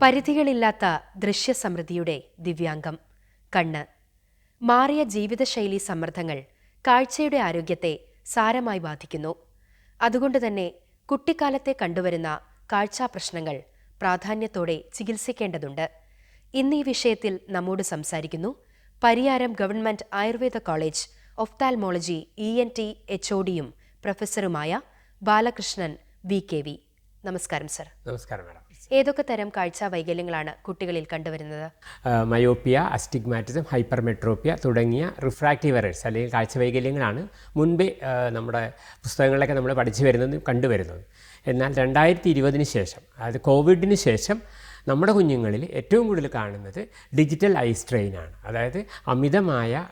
പരിധികളില്ലാത്ത ദൃശ്യസമൃദ്ധിയുടെ ദിവ്യാംഗം കണ്ണ്. മാറിയ ജീവിതശൈലീ സമ്മർദ്ദങ്ങൾ കാഴ്ചയുടെ ആരോഗ്യത്തെ സാരമായി ബാധിക്കുന്നു. അതുകൊണ്ടുതന്നെ കുട്ടിക്കാലത്തെ കണ്ടുവരുന്ന കാഴ്ചാപ്രശ്നങ്ങൾ പ്രാധാന്യത്തോടെ ചികിത്സിക്കേണ്ടതുണ്ട്. ഇന്ന് ഈ വിഷയത്തിൽ നമ്മോട് സംസാരിക്കുന്നു Pariyaram government Ayurveda college ophthalmology ENT HODയും പ്രൊഫസറുമായ ബാലകൃഷ്ണൻ VKV. നമസ്കാരം സർ. നമസ്കാരം മാഡം. ഏതൊക്കെ തരം കാഴ്ചാ വൈകല്യങ്ങളാണ് കുട്ടികളിൽ കണ്ടുവരുന്നത്? മയോപ്പിയ, അസ്റ്റിഗ്മാറ്റിസം, ഹൈപ്പർമെട്രോപ്പിയ തുടങ്ങിയ റിഫ്രാക്റ്റീവ് എറേഴ്സ് അല്ലെങ്കിൽ കാഴ്ച വൈകല്യങ്ങളാണ് മുൻപേ നമ്മുടെ പുസ്തകങ്ങളിലൊക്കെ നമ്മൾ പഠിച്ചു വരുന്നത് കണ്ടുവരുന്നത്. എന്നാൽ 2020 ശേഷം, അതായത് കോവിഡിന് ശേഷം നമ്മുടെ കുഞ്ഞുങ്ങളിൽ ഏറ്റവും കൂടുതൽ കാണുന്നത് ഡിജിറ്റൽ ഐ സ്ട്രെയിനാണ്. അതായത് അമിതമായ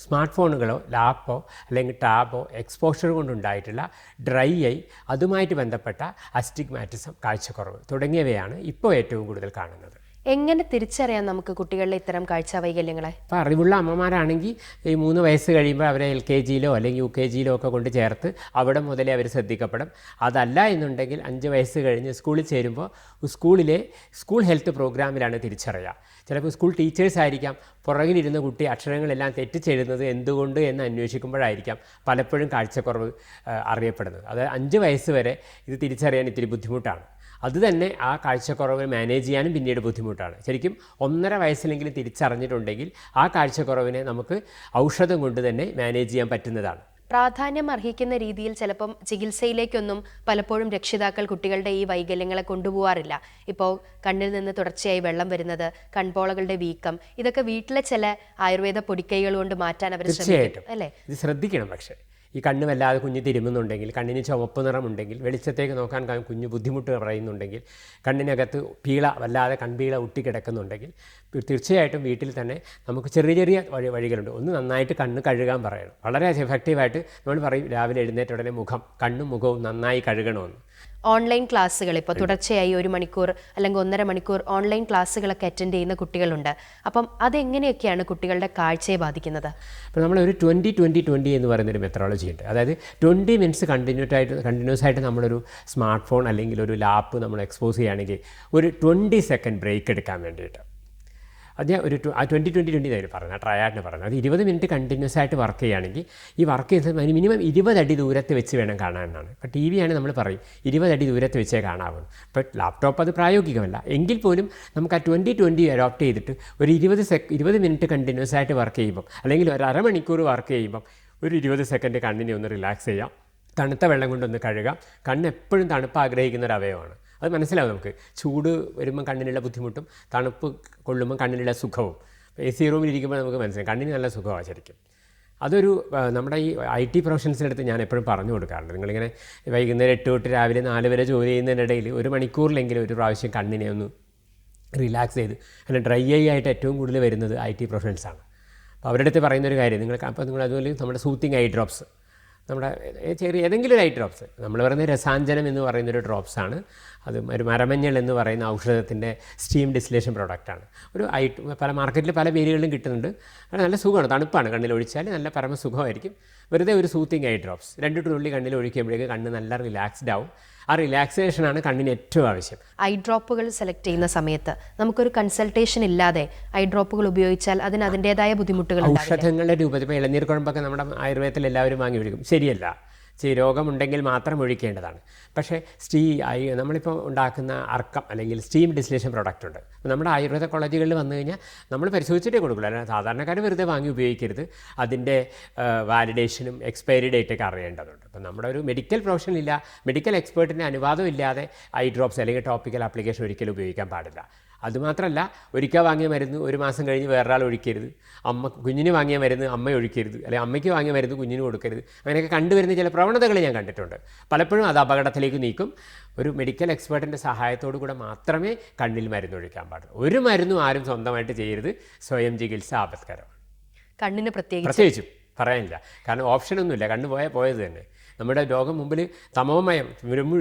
സ്മാർട്ട് ഫോണുകളോ ലാപ്പോ അല്ലെങ്കിൽ ടാബോ എക്സ്പോഷർ കൊണ്ടുണ്ടായിട്ടുള്ള ഡ്രൈ ഐ, അതുമായിട്ട് ബന്ധപ്പെട്ട അസ്റ്റിഗ്മാറ്റിസം, കാഴ്ചക്കുറവ് തുടങ്ങിയവയാണ് ഇപ്പോൾ ഏറ്റവും കൂടുതൽ കാണുന്നത്. എങ്ങനെ തിരിച്ചറിയാം നമുക്ക് കുട്ടികളിലെ ഇത്തരം കാഴ്ചാ വൈകല്യങ്ങളെ? ഇപ്പോൾ അറിവുള്ള അമ്മമാരാണെങ്കിൽ ഈ 3 വയസ്സ് കഴിയുമ്പോൾ അവരെ LKGയിലോ അല്ലെങ്കിൽ UKGയിലോ ഒക്കെ കൊണ്ട് ചേർത്ത് അവിടെ മുതലേ അവർ ശ്രദ്ധിക്കപ്പെടും. അതല്ല എന്നുണ്ടെങ്കിൽ 5 വയസ്സ് കഴിഞ്ഞ് സ്കൂളിൽ ചേരുമ്പോൾ സ്കൂൾ ഹെൽത്ത് പ്രോഗ്രാമിലാണ് തിരിച്ചറിയുക. ചിലപ്പോൾ സ്കൂൾ ടീച്ചേഴ്സ് ആയിരിക്കാം പുറകിലിരുന്ന കുട്ടി അക്ഷരങ്ങളെല്ലാം തെറ്റിച്ചെഴുതുന്നത് എന്തുകൊണ്ട് എന്ന് അന്വേഷിക്കുമ്പോഴായിരിക്കാം പലപ്പോഴും കാഴ്ചക്കുറവ് അറിയപ്പെടുന്നത്. അതായത് 5 വയസ്സ് വരെ ഇത് തിരിച്ചറിയാൻ ഇത്തിരി ബുദ്ധിമുട്ടാണ്. അതുതന്നെ ആ കാഴ്ചക്കുറവ് മാനേജ് ചെയ്യാനും പിന്നീട് ബുദ്ധിമുട്ടാണ്. ശരിക്കും 1.5 വയസ്സിലെങ്കിലും തിരിച്ചറിഞ്ഞിട്ടുണ്ടെങ്കിൽ ആ കാഴ്ചക്കുറവിനെ നമുക്ക് ഔഷധം കൊണ്ട് തന്നെ മാനേജ് ചെയ്യാൻ പറ്റുന്നതാണ്. പ്രാധാന്യം അർഹിക്കുന്ന രീതിയിൽ ചിലപ്പം ചികിത്സയിലേക്കൊന്നും പലപ്പോഴും രക്ഷിതാക്കൾ കുട്ടികളുടെ ഈ വൈകല്യങ്ങളെ കൊണ്ടുപോകാറില്ല. ഇപ്പോൾ കണ്ണിൽ നിന്ന് തുടർച്ചയായി വെള്ളം വരുന്നത്, കൺപോളകളുടെ വീക്കം, ഇതൊക്കെ വീട്ടിലെ ചില ആയുർവേദ പൊടിക്കൈകൾ കൊണ്ട് മാറ്റാൻ അവർ ശ്രമിക്കും അല്ലേ? ഇത് ശ്രദ്ധിക്കണം. പക്ഷേ ഈ കണ്ണ് വല്ലാതെ കുഞ്ഞ് തിരുമുന്നുണ്ടെങ്കിൽ, കണ്ണിന് ചുവപ്പ് നിറമുണ്ടെങ്കിൽ, വെളിച്ചത്തേക്ക് നോക്കാൻ കുഞ്ഞ് ബുദ്ധിമുട്ട് പറയുന്നുണ്ടെങ്കിൽ, കണ്ണിനകത്ത് വല്ലാതെ കൺപീള ഒട്ടിക്കിടക്കുന്നുണ്ടെങ്കിൽ തീർച്ചയായിട്ടും വീട്ടിൽ തന്നെ നമുക്ക് ചെറിയ ചെറിയ വഴികളുണ്ട്. ഒന്ന് നന്നായിട്ട് കണ്ണ് കഴുകാൻ പറയണം. വളരെ എഫക്റ്റീവായിട്ട് നമ്മൾ പറയും രാവിലെ എഴുന്നേറ്റ ഉടനെ കണ്ണും മുഖവും നന്നായി കഴുകണമെന്ന്. ഓൺലൈൻ ക്ലാസ്സുകൾ ഇപ്പോൾ തുടർച്ചയായി 1 മണിക്കൂർ അല്ലെങ്കിൽ 1.5 മണിക്കൂർ ഓൺലൈൻ ക്ലാസ്സുകളൊക്കെ അറ്റൻഡ് ചെയ്യുന്ന കുട്ടികളുണ്ട്. അപ്പം അതെങ്ങനെയൊക്കെയാണ് കുട്ടികളുടെ കാഴ്ചയെ ബാധിക്കുന്നത്? അപ്പോൾ നമ്മളൊരു 20-20-20 എന്ന് പറയുന്നൊരു മെത്തഡോളജി ഉണ്ട്. അതായത് 20 മിനിറ്റ്സ് കണ്ടിന്യൂസ് ആയിട്ട് നമ്മളൊരു സ്മാർട്ട് ഫോൺ അല്ലെങ്കിൽ ഒരു ലാപ്പ് നമ്മൾ എക്സ്പോസ് ചെയ്യുകയാണെങ്കിൽ ഒരു 20 സെക്കൻഡ് ബ്രേക്ക് എടുക്കാൻ വേണ്ടിയിട്ട് അത് ഒരു 20-20-20 ആയിട്ട് പറഞ്ഞത് ട്രയാഡിന് പറഞ്ഞത്. അത് 20 മിനിറ്റ് കണ്ടിന്യൂസ് ആയിട്ട് വർക്ക് ചെയ്യുകയാണെങ്കിൽ ഈ വർക്ക് ചെയ്യുന്നത് മിനിമം 20 അടി ദൂരത്ത് വെച്ച് വേണം കാണാനാണ്. ഇപ്പോൾ TV ആണ് നമ്മൾ പറയും 20 അടി ദൂരത്ത് വെച്ചേ കാണാവുള്ളൂ. ഇപ്പോൾ ലാപ്ടോപ്പ് അത് പ്രായോഗികമല്ല. എങ്കിൽ പോലും നമുക്ക് ആ 20-20 അഡോപ്റ്റ് ചെയ്തിട്ട് ഒരു 20 മിനിറ്റ് കണ്ടിന്യൂസ് ആയിട്ട് വർക്ക് ചെയ്യുമ്പം അല്ലെങ്കിൽ ഒരു അരമണിക്കൂർ വർക്ക് ചെയ്യുമ്പം ഒരു 20 സെക്കൻഡ് കണ്ണിനെ ഒന്ന് റിലാക്സ് ചെയ്യാം. തണുത്ത വെള്ളം കൊണ്ടൊന്ന് കഴുകാം. കണ്ണ് എപ്പോഴും തണുപ്പ് ആഗ്രഹിക്കുന്ന ഒരു അവയവമാണ്. അത് മനസ്സിലാവും നമുക്ക്. ചൂട് വരുമ്പം കണ്ണിനുള്ള ബുദ്ധിമുട്ടും തണുപ്പ് കൊള്ളുമ്പം കണ്ണിനുള്ള സുഖവും. AC റൂമിലിരിക്കുമ്പോൾ നമുക്ക് മനസ്സിലാവും കണ്ണിന് നല്ല സുഖമാണ് ശരിക്കും. അതൊരു നമ്മുടെ ഈ IT പ്രൊഫഷൻസിനടുത്ത് ഞാൻ എപ്പോഴും പറഞ്ഞു കൊടുക്കാറുണ്ട്. നിങ്ങളിങ്ങനെ വൈകുന്നേരം 8 തൊട്ട് രാവിലെ 4 വരെ ജോലി ചെയ്യുന്നതിനിടയിൽ 1 മണിക്കൂറിലെങ്കിലും ഒരു പ്രാവശ്യം കണ്ണിനെ ഒന്ന് റിലാക്സ് ചെയ്ത്. അങ്ങനെ ഡ്രൈ ഐ ആയിട്ട് ഏറ്റവും കൂടുതൽ വരുന്നത് IT പ്രൊഫഷൻസാണ്. അപ്പോൾ അവരുടെ അടുത്ത് പറയുന്നൊരു കാര്യം നിങ്ങൾ അതുപോലെ നമ്മുടെ സൂത്തിങ് ഐ ഡ്രോപ്സ്, നമ്മുടെ ചെറിയ ഏതെങ്കിലും ഒരു ഐ ഡ്രോപ്സ്, നമ്മൾ പറയുന്നത് രസാഞ്ജനം എന്ന് പറയുന്നൊരു ഡ്രോപ്സാണ്. അത് ഒരു മരമഞ്ഞൾ എന്ന് പറയുന്ന ഔഷധത്തിൻ്റെ സ്റ്റീം ഡിസ്റ്റിലേഷൻ പ്രോഡക്റ്റാണ്. പല മാർക്കറ്റിൽ പല പേരുകളിലും കിട്ടുന്നുണ്ട്. അത് നല്ല സുഖമാണ്, തണുപ്പാണ്. കണ്ണിൽ ഒഴിച്ചാൽ നല്ല പരമസുഖമായിരിക്കും. വെറുതെ ഒരു സൂത്തിങ് ഐ ഡ്രോപ്സ് 2 തുള്ളി കണ്ണിൽ ഒഴിക്കുമ്പോഴേക്ക് കണ്ണ് നല്ല റിലാക്സ്ഡ് ആവും. ആ റിലാക്സേഷനാണ് കണ്ണിന് ഏറ്റവും ആവശ്യം. ഐ ഡ്രോപ്പുകൾ സെലക്ട് ചെയ്യുന്ന സമയത്ത് നമുക്കൊരു കൺസൾട്ടേഷൻ ഇല്ലാതെ ഐ ഡ്രോപ്പുകൾ ഉപയോഗിച്ചാൽ അതിന് അതിൻ്റേതായ ബുദ്ധിമുട്ടുകൾ ഔഷധങ്ങളുടെ രൂപത്തിൽ ഇപ്പോൾ ഇളനീർ കുഴമ്പൊക്കെ നമ്മുടെ ആയുർവേദത്തിൽ എല്ലാവരും വാങ്ങി ഒഴിക്കും. ശരിയല്ല, രോഗമുണ്ടെങ്കിൽ മാത്രം ഒഴിക്കേണ്ടതാണ്. പക്ഷേ നമ്മളിപ്പോൾ ഉണ്ടാക്കുന്ന അർക്കം അല്ലെങ്കിൽ സ്റ്റീം ഡിസ്റ്റിലേഷൻ പ്രോഡക്റ്റ് ഉണ്ട്. നമ്മുടെ ആയുർവേദ കോളേജുകളിൽ വന്നു കഴിഞ്ഞാൽ നമ്മൾ പരിശോധിച്ചിട്ടേ കൊടുക്കുള്ളൂ. അല്ലാതെ സാധാരണക്കാർ വെറുതെ വാങ്ങി ഉപയോഗിക്കരുത്. അതിൻ്റെ വാലിഡേഷനും എക്സ്പയറി ഡേറ്റൊക്കെ അറിയേണ്ടതുണ്ട്. അപ്പോൾ നമ്മുടെ ഒരു മെഡിക്കൽ പ്രൊഫഷനില്ല, മെഡിക്കൽ എക്സ്പേർട്ടിൻ്റെ അനുവാദം ഇല്ലാതെ ഐ ഡ്രോപ്സ് അല്ലെങ്കിൽ ടോപ്പിക്കൽ ആപ്ലിക്കേഷൻ ഒരിക്കലും ഉപയോഗിക്കാൻ പാടില്ല. അതുമാത്രമല്ല, ഒരിക്കൽ വാങ്ങിയ മരുന്ന് 1 മാസം കഴിഞ്ഞ് വേറൊരാൾ ഒഴിക്കരുത്. കുഞ്ഞിന് വാങ്ങിയ മരുന്ന് അമ്മ ഒഴിക്കരുത്, അല്ലെങ്കിൽ അമ്മയ്ക്ക് വാങ്ങിയ മരുന്ന് കുഞ്ഞിന് കൊടുക്കരുത്. അങ്ങനെയൊക്കെ കണ്ടുവരുന്ന ചില പ്രവണതകൾ ഞാൻ കണ്ടിട്ടുണ്ട്. പലപ്പോഴും അത് അപകടത്തിലേക്ക് നീക്കും. ഒരു മെഡിക്കൽ എക്സ്പേർട്ടിൻ്റെ സഹായത്തോടു കൂടെ മാത്രമേ കണ്ണിൽ മരുന്നൊഴിക്കാൻ പാടുള്ളൂ. ഒരു മരുന്നും ആരും സ്വന്തമായിട്ട് ചെയ്യരുത്. സ്വയം ചികിത്സ ആപത്കരമാണ്. കണ്ണിന് പ്രത്യേകിച്ചും പറയാനില്ല. കാരണം ഓപ്ഷനൊന്നുമില്ല. കണ്ണ് പോയത് തന്നെ. നമ്മുടെ ലോകം മുമ്പിൽ തമോമയം,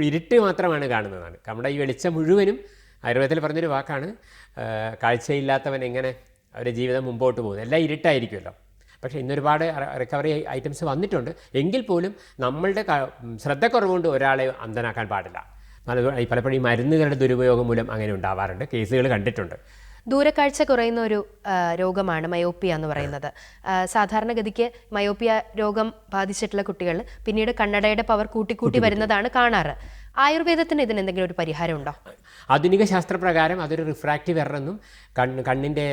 ഇരുട്ട് മാത്രമാണ് കാണുന്നതാണ്. നമ്മുടെ ഈ വെളിച്ചം മുഴുവനും ആയുർവേദത്തിൽ പറഞ്ഞൊരു വാക്കാണ്, കാഴ്ചയില്ലാത്തവൻ എങ്ങനെ അവരുടെ ജീവിതം മുമ്പോട്ട് പോകുന്നത്. എല്ലാം ഇരുട്ടായിരിക്കുമല്ലോ. പക്ഷേ ഇന്നൊരുപാട് റിക്കവറി ഐറ്റംസ് വന്നിട്ടുണ്ട്. എങ്കിൽ പോലും നമ്മളുടെ ശ്രദ്ധക്കുറവുകൊണ്ട് ഒരാളെ അന്ധനാക്കാൻ പാടില്ല. പലപ്പോഴും ഈ മരുന്നുകളുടെ ദുരുപയോഗം മൂലം അങ്ങനെ ഉണ്ടാവാറുണ്ട്, കേസുകൾ കണ്ടിട്ടുണ്ട്. ദൂരക്കാഴ്ച കുറയുന്ന ഒരു രോഗമാണ് മയോപ്പിയ എന്ന് പറയുന്നത്. സാധാരണഗതിക്ക് മയോപ്പിയ രോഗം ബാധിച്ചിട്ടുള്ള കുട്ടികൾ പിന്നീട് കണ്ണടയുടെ പവർ കൂട്ടിക്കൂട്ടി വരുന്നതാണ് കാണാറ്. ആയുർവേദത്തിന് ഇതിന് എന്തെങ്കിലും ഒരു പരിഹാരം ഉണ്ടോ? ആധുനിക ശാസ്ത്രപ്രകാരം അതൊരു റിഫ്രാക്റ്റീവ് എററെന്നും കണ്ണിൻ്റെ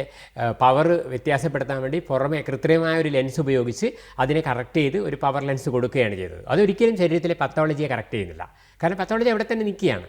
പവർ വ്യത്യാസപ്പെടുത്താൻ വേണ്ടി പുറമെ കൃത്രിമമായ ഒരു ലെൻസ് ഉപയോഗിച്ച് അതിനെ കറക്റ്റ് ചെയ്ത് ഒരു പവർ ലെൻസ് കൊടുക്കുകയാണ് ചെയ്തത്. അതൊരിക്കലും ശരീരത്തിലെ പത്തോളജിയെ കറക്റ്റ് ചെയ്യുന്നില്ല. കാരണം പത്തോളജി അവിടെ തന്നെ നിൽക്കുകയാണ്.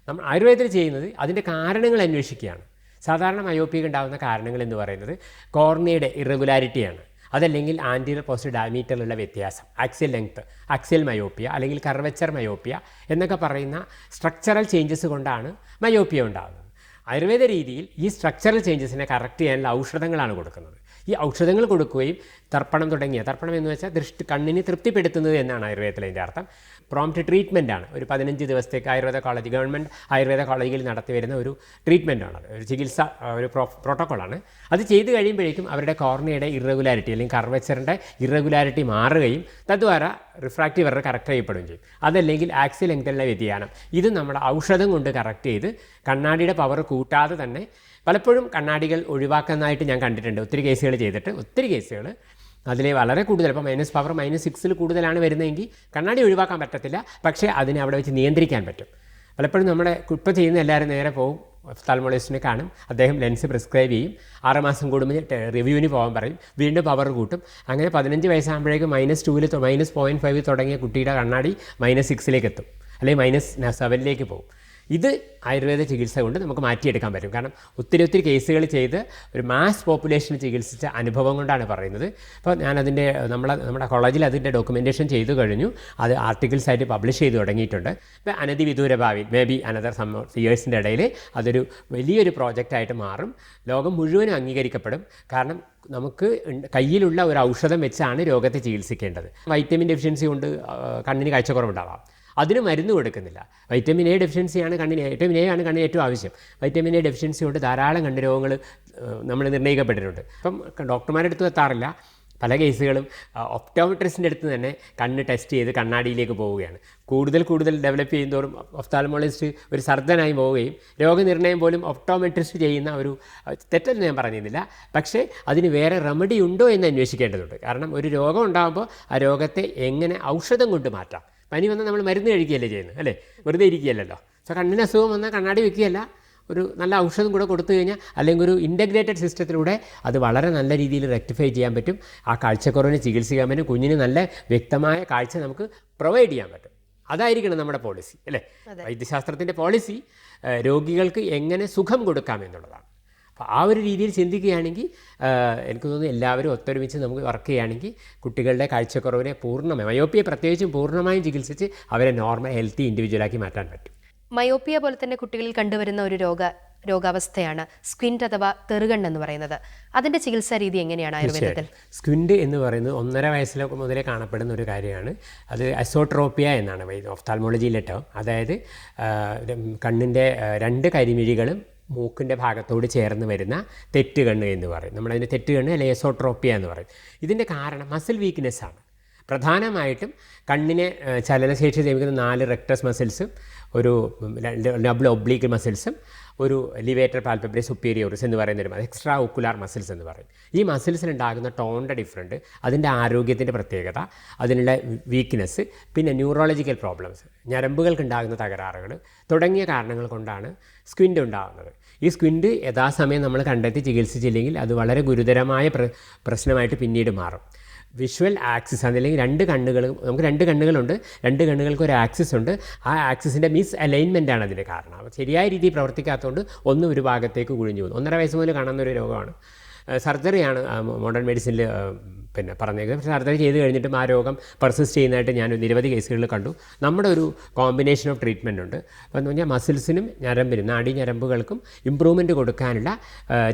നമ്മൾ ആയുർവേദത്തിൽ ചെയ്യുന്നത് അതിൻ്റെ കാരണങ്ങൾ അന്വേഷിക്കുകയാണ്. സാധാരണ മയോപ്പിയക്ക് ഉണ്ടാകുന്ന കാരണങ്ങൾ എന്ന് പറയുന്നത് കോർണിയയുടെ ഇറഗുലാരിറ്റിയാണ്. അതല്ലെങ്കിൽ ആൻറ്റീരിയർ പോസ്റ്റീരിയർ ഡയമീറ്ററിലുള്ള വ്യത്യാസം, ആക്സിയൽ ലെങ്ത്, ആക്സിയൽ മയോപ്പിയ അല്ലെങ്കിൽ കർവച്ചർ മയോപ്പിയ എന്നൊക്കെ പറയുന്ന സ്ട്രക്ചറൽ ചേഞ്ചസ് കൊണ്ടാണ് മയോപ്പിയ ഉണ്ടാകുന്നത്. ആയുർവേദ രീതിയിൽ ഈ സ്ട്രക്ചറൽ ചേഞ്ചസിനെ കറക്റ്റ് ചെയ്യാനുള്ള ഔഷധങ്ങളാണ് കൊടുക്കുന്നത്. ഈ ഔഷധങ്ങൾ കൊടുക്കുകയും തർപ്പണം എന്ന് വെച്ചാൽ കണ്ണിനെ തൃപ്തിപ്പെടുത്തുന്നത് എന്നാണ് ആയുർവേദത്തിൽ അതിൻ്റെ അർത്ഥം. പ്രോംപ്റ്റ് ട്രീറ്റ്മെൻറ്റാണ്. ഒരു 15 ദിവസത്തേക്ക് ഗവൺമെൻറ് ആയുർവേദ കോളേജിൽ നടത്തി വരുന്ന ഒരു ട്രീറ്റ്മെൻറ്റാണത്, ഒരു ചികിത്സ, ഒരു പ്രോട്ടോക്കോളാണ്. അത് ചെയ്ത് കഴിയുമ്പോഴേക്കും അവരുടെ കോർണിയയുടെ ഇറഗുലാരിറ്റി അല്ലെങ്കിൽ കർവച്ചറിൻ്റെ ഇറഗുലാരിറ്റി മാറുകയും തദ്വാര റിഫ്രാക്റ്റീവ് എറർ കറക്റ്റ് ചെയ്യപ്പെടുകയും ചെയ്യും. അതല്ലെങ്കിൽ ആക്സിയൽ ലെങ്തിലുള്ള വ്യതിയാനം, ഇത് നമ്മുടെ ഔഷധം കൊണ്ട് കറക്റ്റ് ചെയ്ത് കണ്ണാടിയുടെ പവർ കൂട്ടാതെ തന്നെ പലപ്പോഴും കണ്ണാടികൾ ഒഴിവാക്കുന്നതായിട്ട് ഞാൻ കണ്ടിട്ടുണ്ട്. ഒത്തിരി കേസുകൾ ചെയ്തിട്ട്, ഒത്തിരി കേസുകൾ അതിൽ വളരെ കൂടുതൽ, ഇപ്പോൾ പവർ -6 കൂടുതലാണ് വരുന്നതെങ്കിൽ കണ്ണാടി ഒഴിവാക്കാൻ പറ്റത്തില്ല, പക്ഷേ അതിനെ അവിടെ വെച്ച് നിയന്ത്രിക്കാൻ പറ്റും. പലപ്പോഴും നമ്മുടെ ഇപ്പോൾ ചെയ്യുന്ന എല്ലാവരും നേരെ പോകും, ഒഫ്താൽമോളജിസ്റ്റിനെ കാണും, അദ്ദേഹം ലെൻസ് പ്രിസ്ക്രൈബ് ചെയ്യും, 6 മാസം കൂടുമ്പോൾ റിവ്യൂവിന് പോകാൻ പറയും, വീണ്ടും പവർ കൂട്ടും. അങ്ങനെ 15 വയസ്സാകുമ്പോഴേക്കും -2 -0.5 തുടങ്ങിയ കുട്ടിയുടെ കണ്ണാടി -6 എത്തും, അല്ലെങ്കിൽ -7 പോകും. ഇത് ആയുർവേദ ചികിത്സ കൊണ്ട് നമുക്ക് മാറ്റിയെടുക്കാൻ പറ്റും. കാരണം ഒത്തിരി കേസുകൾ ചെയ്ത് ഒരു മാസ് പോപ്പുലേഷന് ചികിത്സിച്ച അനുഭവം കൊണ്ടാണ് പറയുന്നത്. അപ്പോൾ ഞാനതിൻ്റെ നമ്മുടെ കോളേജിൽ അതിൻ്റെ ഡോക്യുമെൻറ്റേഷൻ ചെയ്തു കഴിഞ്ഞു. അത് ആർട്ടിക്കിൾസ് ആയിട്ട് പബ്ലിഷ് ചെയ്ത് തുടങ്ങിയിട്ടുണ്ട്. ഇപ്പോൾ അനധിവിദൂര ഭാവി അനദർ ഇയേഴ്സിൻ്റെ ഇടയിൽ അതൊരു വലിയൊരു പ്രോജക്റ്റായിട്ട് മാറും. ലോകം മുഴുവനും അംഗീകരിക്കപ്പെടും. കാരണം നമുക്ക് കയ്യിലുള്ള ഒരു ഔഷധം വെച്ചാണ് രോഗത്തെ ചികിത്സിക്കേണ്ടത്. വൈറ്റമിൻ ഡെഫിഷ്യൻസി കൊണ്ട് കണ്ണിന് കാഴ്ചക്കുറവുണ്ടാവാം, അതിന് മരുന്ന് കൊടുക്കുന്നില്ല. വൈറ്റമിൻ എ ഡെഫിഷ്യൻസിയാണ് വൈറ്റമിൻ എ ആണ് കണ്ണിന് ഏറ്റവും ആവശ്യം. വൈറ്റമിൻ എ ഡെഫിഷ്യൻസി കൊണ്ട് ധാരാളം കണ്ണ് രോഗങ്ങൾ നമ്മൾ നിർണ്ണയിക്കപ്പെട്ടിട്ടുണ്ട്. ഇപ്പം ഡോക്ടർമാരുടെ അടുത്ത് എത്താറില്ല. പല കേസുകളും ഒപ്റ്റോമെട്രിസ്റ്റിൻ്റെ അടുത്ത് തന്നെ കണ്ണ് ടെസ്റ്റ് ചെയ്ത് കണ്ണാടിയിലേക്ക് പോവുകയാണ്. കൂടുതൽ ഡെവലപ്പ് ചെയ്യുന്നതോറും ഒഫ്താൽമോളജിസ്റ്റ് ഒരു സർജനായി പോവുകയും രോഗനിർണയം പോലും ഒപ്റ്റോമെട്രിസ്റ്റ് ചെയ്യുന്ന ഒരു തെറ്റെന്ന് ഞാൻ പറയുന്നില്ല. പക്ഷേ അതിന് വേറെ റെമഡി ഉണ്ടോ എന്ന് അന്വേഷിക്കേണ്ടതുണ്ട്. കാരണം ഒരു രോഗം ഉണ്ടാകുമ്പോൾ ആ രോഗത്തെ എങ്ങനെ ഔഷധം കൊണ്ട് മാറ്റാം. പനി വന്നാൽ നമ്മൾ മരുന്ന് കഴിക്കുകയല്ലേ ചെയ്യുന്നത്, അല്ലേ? വെറുതെ ഇരിക്കുകയല്ലല്ലോ. സോ കണ്ണിന് അസുഖം വന്നാൽ കണ്ണാടി വയ്ക്കുകയല്ല, ഒരു നല്ല ഔഷധം കൂടെ കൊടുത്തു കഴിഞ്ഞാൽ, അല്ലെങ്കിൽ ഒരു ഇൻ്റഗ്രേറ്റഡ് സിസ്റ്റത്തിലൂടെ അത് വളരെ നല്ല രീതിയിൽ റെക്ടിഫൈ ചെയ്യാൻ പറ്റും. ആ കാഴ്ചക്കുറവിനെ ചികിത്സിക്കാൻ പറ്റും. കുഞ്ഞിന് നല്ല വ്യക്തമായ കാഴ്ച നമുക്ക് പ്രൊവൈഡ് ചെയ്യാൻ പറ്റും. അതായിരിക്കണം നമ്മുടെ പോളിസി, അല്ലേ? വൈദ്യശാസ്ത്രത്തിൻ്റെ പോളിസി രോഗികൾക്ക് എങ്ങനെ സുഖം കൊടുക്കാം എന്നുള്ളതാണ്. അപ്പോൾ ആ ഒരു രീതിയിൽ ചിന്തിക്കുകയാണെങ്കിൽ എനിക്ക് തോന്നുന്നു എല്ലാവരും ഒത്തൊരുമിച്ച് നമുക്ക് വർക്ക് ചെയ്യുകയാണെങ്കിൽ കുട്ടികളുടെ കാഴ്ചക്കുറവിനെ മയോപ്പിയെ പ്രത്യേകിച്ചും പൂർണ്ണമായും ചികിത്സിച്ച് അവരെ നോർമൽ ഹെൽത്തി ഇൻഡിവിജ്വലാക്കി മാറ്റാൻ പറ്റും. മയോപ്പിയ പോലെ തന്നെ കുട്ടികളിൽ കണ്ടുവരുന്ന ഒരു രോഗാവസ്ഥയാണ് സ്ക്വിൻറ്റ് അഥവാ തെറുകണ്ണെന്ന് പറയുന്നത്. അതിൻ്റെ ചികിത്സാ രീതി എങ്ങനെയാണ് ആയുർവേദത്തിൽ? സ്ക്വിൻറ്റ് എന്ന് പറയുന്നത് 1.5 വയസ്സിലൊക്കെ മുതലേ കാണപ്പെടുന്ന ഒരു കാര്യമാണ്. അത് അസോട്രോപ്പിയ എന്നാണ് ഒഫ്താൽമോളജിയിലെ ടേം. അതായത് കണ്ണിൻ്റെ 2 കരിമിഴികളും മൂക്കിൻ്റെ ഭാഗത്തോട് ചേർന്ന് വരുന്ന തെറ്റുകണ്ണ് എന്ന് പറയും. നമ്മളതിൻ്റെ തെറ്റുകണ്ണ് അല്ലെങ്കിൽ എസോട്രോപ്പിയ എന്ന് പറയും. ഇതിൻ്റെ കാരണം മസിൽ വീക്ക്നെസ്സാണ്. പ്രധാനമായിട്ടും കണ്ണിനെ ചലനശേഷി ലഭിക്കുന്ന 4 റെക്ടസ് മസിൽസും ഒരു ഡബിൾ ഒബ്ലീക്ക് മസിൽസും ഒരു ലിവേറ്റർ പാൽപെബ്രെ സുപ്പീരിയോറിസ് എന്ന് പറയുന്നൊരു എക്സ്ട്രാ ഓക്കുലാർ മസിൽസ് എന്ന് പറയും. ഈ മസിൽസിനുണ്ടാകുന്ന ടോണിൻ്റെ ഡിഫറൻറ്റ്, അതിൻ്റെ ആരോഗ്യത്തിൻ്റെ പ്രത്യേകത, അതിനുള്ള വീക്ക്നെസ്, പിന്നെ ന്യൂറോളജിക്കൽ പ്രോബ്ലംസ്, ഞരമ്പുകൾക്കുണ്ടാകുന്ന തകരാറുകൾ തുടങ്ങിയ കാരണങ്ങൾ കൊണ്ടാണ് സ്ക്വിൻറ്റ് ഉണ്ടാകുന്നത്. ഈ സ്ക്വിൻറ്റ് യഥാസമയം നമ്മൾ കണ്ടെത്തി ചികിത്സിച്ചില്ലെങ്കിൽ അത് വളരെ ഗുരുതരമായ പ്രശ്നമായിട്ട് പിന്നീട് മാറും. വിഷ്വൽ ആക്സിസ് അല്ലെങ്കിൽ 2 കണ്ണുകൾ, നമുക്ക് 2 കണ്ണുകളുണ്ട്, 2 കണ്ണുകൾക്ക് ഒരു ആക്സിസ് ഉണ്ട്. ആ ആക്സിസിൻ്റെ മിസ് അലൈൻമെൻറ്റാണ് അതിൻ്റെ കാരണം. അപ്പോൾ ശരിയായ രീതിയിൽ പ്രവർത്തിക്കാത്തതുകൊണ്ട് ഒന്ന് ഒരു ഭാഗത്തേക്ക് കുഴിഞ്ഞു പോകുന്നു. 1.5 വയസ്സ് മുതൽ കാണുന്ന ഒരു രോഗമാണ്. സർജറിയാണ് മോഡേൺ മെഡിസിനിൽ പറഞ്ഞേക്കുന്നത്. പക്ഷേ സർജറി ചെയ്ത് കഴിഞ്ഞിട്ടും ആ രോഗം പെർസിസ്റ്റ് ചെയ്യുന്നതായിട്ട് ഞാൻ നിരവധി കേസുകളിൽ കണ്ടു. നമ്മുടെ ഒരു കോമ്പിനേഷൻ ഓഫ് ട്രീറ്റ്മെൻ്റ് ഉണ്ട്. അപ്പോൾ എന്ന് പറഞ്ഞാൽ മസിൽസിനും ഞരമ്പിനും നാഡീഞരമ്പുകൾക്കും ഇമ്പ്രൂവ്മെൻറ്റ് കൊടുക്കാനുള്ള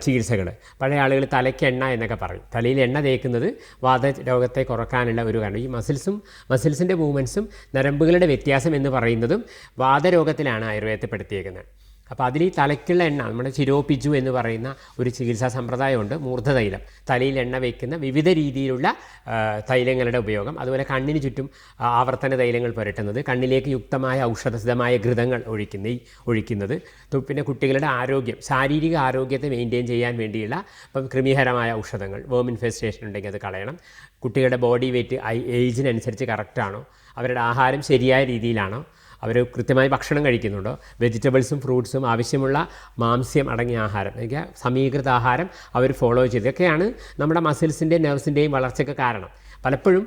ചികിത്സകൾ. പഴയ ആളുകൾ തലയ്ക്ക് എണ്ണ എന്നൊക്കെ പറയും. തലയിൽ എണ്ണ തേക്കുന്നത് വാതരോഗത്തെ കുറക്കാനുള്ള ഒരു കാരണം. ഈ മസിൽസിൻ്റെ മൂവ്മെൻറ്റ്സും ഞരമ്പുകളുടെ വ്യത്യാസം എന്ന് പറയുന്നതും വാതരോഗത്തിലാണ് ആയുർവേദത്തിൽ പെടുത്തിയേക്കുന്നത്. അപ്പോൾ അതിൽ ഈ തലയ്ക്കുള്ള എണ്ണ നമ്മുടെ ചിരോപിജു എന്ന് പറയുന്ന ഒരു ചികിത്സാ സമ്പ്രദായമുണ്ട്. മൂർധതൈലം, തലയിൽ എണ്ണ വയ്ക്കുന്ന വിവിധ രീതിയിലുള്ള തൈലങ്ങളുടെ ഉപയോഗം. അതുപോലെ കണ്ണിന് ചുറ്റും ആവർത്തന തൈലങ്ങൾ പുരട്ടുന്നത്, കണ്ണിലേക്ക് യുക്തമായ ഔഷധസിദ്ധമായ ഘൃതങ്ങൾ ഒഴിക്കുന്നത്. പിന്നെ കുട്ടികളുടെ ആരോഗ്യം, ശാരീരിക ആരോഗ്യത്തെ മെയിൻറ്റെയിൻ ചെയ്യാൻ വേണ്ടിയുള്ള ഇപ്പം കൃമികരമായ ഔഷധങ്ങൾ, വേം ഇൻഫെസ്റ്റേഷൻ ഉണ്ടെങ്കിൽ അത് കളയണം. കുട്ടികളുടെ ബോഡി വെയ്റ്റ് ഏജിനനുസരിച്ച് കറക്റ്റാണോ, അവരുടെ ആഹാരം ശരിയായ രീതിയിലാണോ, അവർ കൃത്യമായി ഭക്ഷണം കഴിക്കുന്നുണ്ടോ, വെജിറ്റബിൾസും ഫ്രൂട്ട്സും ആവശ്യമുള്ള മാംസ്യം അടങ്ങിയ ആഹാരം, എനിക്ക് സമീകൃത ആഹാരം അവർ ഫോളോ ചെയ്ത്, ഇതൊക്കെയാണ് നമ്മുടെ മസിൽസിൻ്റെയും നെർവ്സിൻ്റെയും വളർച്ചയ്ക്ക് കാരണം. പലപ്പോഴും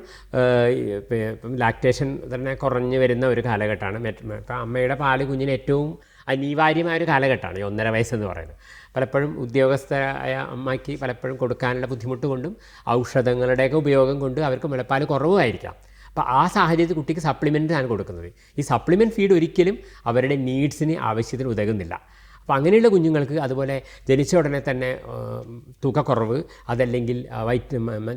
ലാക്ടേഷൻ തന്നെ കുറഞ്ഞു വരുന്ന ഒരു കാലഘട്ടമാണ്. ഇപ്പം അമ്മയുടെ പാല് കുഞ്ഞിന് ഏറ്റവും അനിവാര്യമായ ഒരു കാലഘട്ടമാണ് ഈ 1.5 വയസ്സെന്ന് പറയുന്നത്. പലപ്പോഴും ഉദ്യോഗസ്ഥരായ അമ്മയ്ക്ക് പലപ്പോഴും കൊടുക്കാനുള്ള ബുദ്ധിമുട്ട് കൊണ്ടും ഔഷധങ്ങളുടെയൊക്കെ ഉപയോഗം കൊണ്ട് അവർക്ക് മുലപ്പാൽ കുറവുമായിരിക്കാം. അപ്പോൾ ആ സാഹചര്യത്തിൽ കുട്ടിക്ക് സപ്ലിമെൻ്റാണ് കൊടുക്കുന്നത്. ഈ സപ്ലിമെൻറ്റ് ഫീഡ് ഒരിക്കലും അവരുടെ നീഡ്സിന് ആവശ്യത്തിന് ഉതകുന്നില്ല. അപ്പോൾ അങ്ങനെയുള്ള കുഞ്ഞുങ്ങൾക്ക് അതുപോലെ ജനിച്ച ഉടനെ തന്നെ തൂക്കക്കുറവ്, അതല്ലെങ്കിൽ